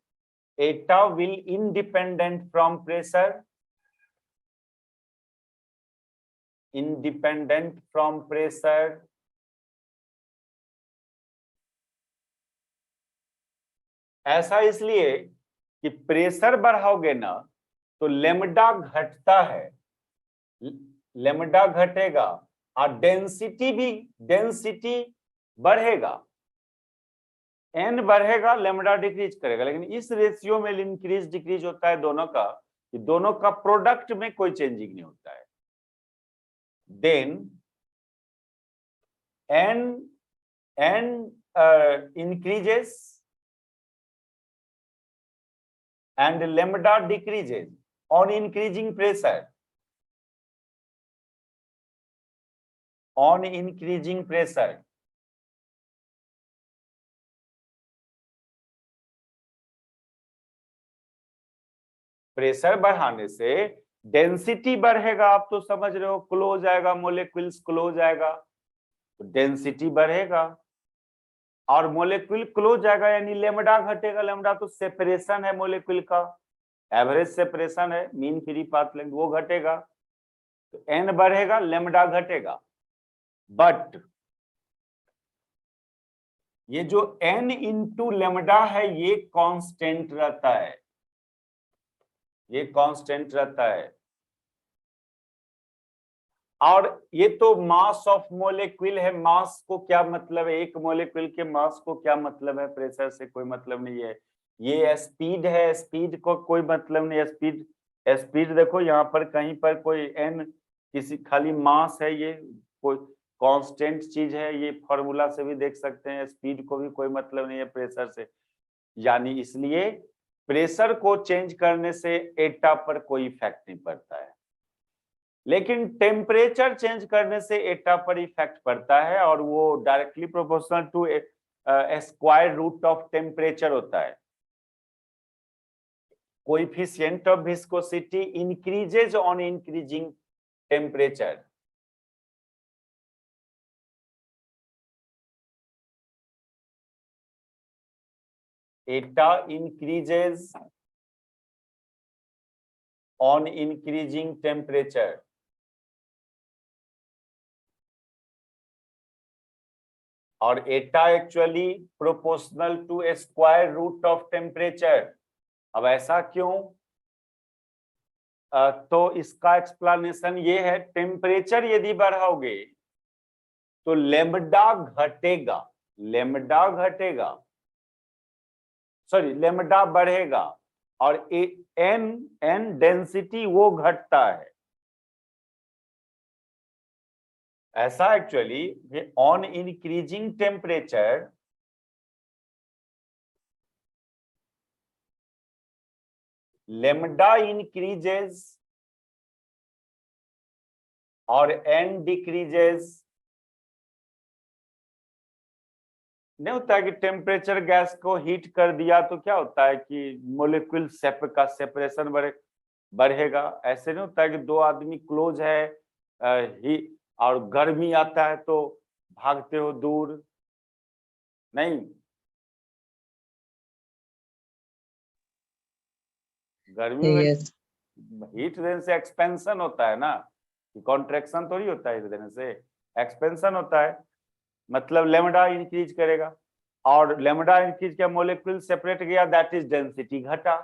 एटा will independent from pressure, independent from pressure, ऐसा इसलिए कि प्रेशर बढ़ाओगे ना तो लेमडा घटता है, लेमडा घटेगा और डेंसिटी बढ़ेगा, एन बढ़ेगा लेमडा डिक्रीज करेगा, लेकिन इस रेशियो में इंक्रीज डिक्रीज होता है दोनों का, कि दोनों का प्रोडक्ट में कोई चेंजिंग नहीं होता है। Then n increases and lambda decreases on increasing pressure, on increasing pressure, pressure बढ़ाने से डेंसिटी बढ़ेगा, आप तो समझ रहे हो, क्लोज आएगा, मोलिक्यूल्स क्लोज आएगा तो डेंसिटी बढ़ेगा, और मोलिक्यूल क्लोज आएगा यानी लेमडा घटेगा, लेमडा तो सेपरेशन है मोलिक्यूल का, एवरेज सेपरेशन है, मीन फ्री पाथ लेंथ, वो घटेगा, तो एन बढ़ेगा लेमडा घटेगा। बट ये जो एन इंटू लेमडा है ये कांस्टेंट रहता है, ये कांस्टेंट रहता है, और ये तो मास ऑफ मोलिक्यूल है, मास को क्या मतलब है, एक मोलिक्यूल के मास को क्या मतलब है, प्रेशर से कोई मतलब नहीं है। ये स्पीड है, स्पीड को कोई मतलब नहीं है, स्पीड देखो यहाँ पर कहीं पर कोई एन किसी खाली मास है, ये कोई कांस्टेंट चीज है, ये फॉर्मूला से भी देख सकते हैं, स्पीड को भी कोई मतलब नहीं है प्रेशर से, यानी इसलिए प्रेशर को चेंज करने से एटा पर कोई इफेक्ट नहीं पड़ता है, लेकिन टेम्परेचर चेंज करने से एटा पर इफेक्ट पड़ता है, और वो directly proportional to square root of temperature होता है। Coefficient of viscosity increases on increasing temperature, eta increases on increasing temperature, और eta actually proportional to square root of temperature. अब ऐसा क्यों, तो इसका एक्सप्लेनेशन ये है, टेम्परेचर यदि बढ़ाओगे तो लेमडा घटेगा, लेमडा घटेगा, सॉरी लेमडा बढ़ेगा, और एन डेंसिटी वो घटता है, ऐसा actually on increasing temperature lambda increases और एन डिक्रीजेस। नहीं होता है कि टेम्परेचर गैस को हीट कर दिया तो क्या होता है कि मोलिक्यूल का सेपरेशन बढ़ेगा, ऐसे नहीं होता है कि दो आदमी क्लोज है, ही, और गर्मी आता है तो भागते हो दूर, नहीं? गर्मी में यस हीट देने से एक्सपेंशन होता है ना, कॉन्ट्रैक्शन थोड़ी होता है हीट देने से, एक्सपेंशन होता है, मतलब लेमडा इंक्रीज करेगा, और लेमडा इंक्रीज किया, मोलिक्यूल सेपरेट गया, दैट इज डेंसिटी घटा,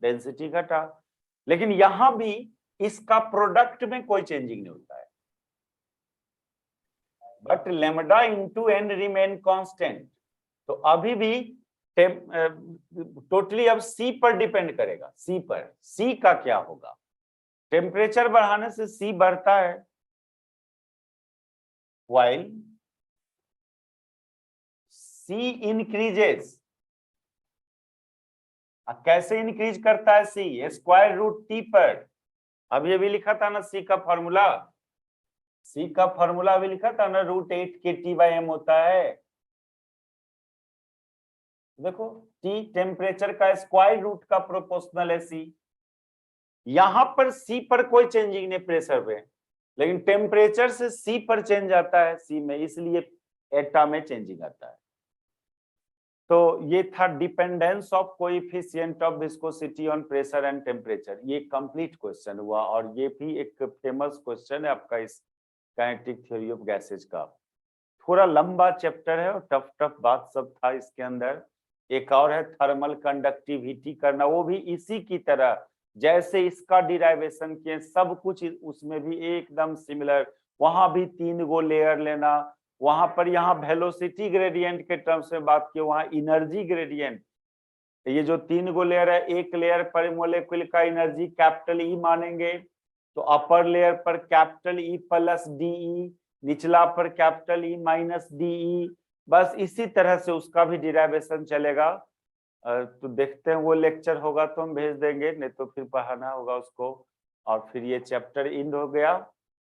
डेंसिटी घटा। लेकिन यहां भी इसका प्रोडक्ट में कोई चेंजिंग नहीं होता है, but lambda into n remain constant. तो अभी भी टोटली अब सी पर डिपेंड करेगा, सी पर, सी का क्या होगा? टेम्परेचर बढ़ाने से सी बढ़ता है, while सी इंक्रीजेस। कैसे इंक्रीज करता है सी? स्क्वायर रूट टी पर। अब ये भी लिखा था ना सी का फॉर्मूला, सी का फॉर्मूला भी लिखा था ना, √8 के टी बाई एम होता है। देखो टी टेम्परेचर का स्क्वायर रूट का प्रोपोर्शनल है सी। यहां पर सी पर कोई चेंजिंग नहीं प्रेशर पे, लेकिन टेम्परेचर से सी पर चेंज आता है सी में, इसलिए एटा में चेंजिंग आता है। तो ये था dependence of coefficient of viscosity on pressure and temperature. ये कंप्लीट क्वेश्चन हुआ, और ये भी एक फेमस क्वेश्चन है आपका इस काइनेटिक थ्योरी ऑफ गैसेज का। थोड़ा लंबा चैप्टर है और टफ टफ बात सब था इसके अंदर। एक और है थर्मल कंडक्टिविटी करना, वो भी इसी की तरह जैसे इसका डिराइवेशन किए, सब कुछ उसमें भी एकदम सिमिलर। वहां भी 3 गो लेयर लेना, वहां पर यहाँ वेलोसिटी ग्रेडियंट के टर्म्स में बात की, वहां एनर्जी ग्रेडियंट। ये जो 3 गो लेयर है, एक लेयर पर मोलेक्यूल का एनर्जी कैपिटल ई मानेंगे, तो अपर लेयर पर कैपिटल ई प्लस डीई, निचला पर कैपिटल ई माइनस डीई। बस इसी तरह से उसका भी डिराइवेशन चलेगा। तो देखते हैं, वो लेक्चर होगा तो हम भेज देंगे, नहीं तो फिर पढ़ाना होगा उसको। और फिर ये चैप्टर एंड हो गया।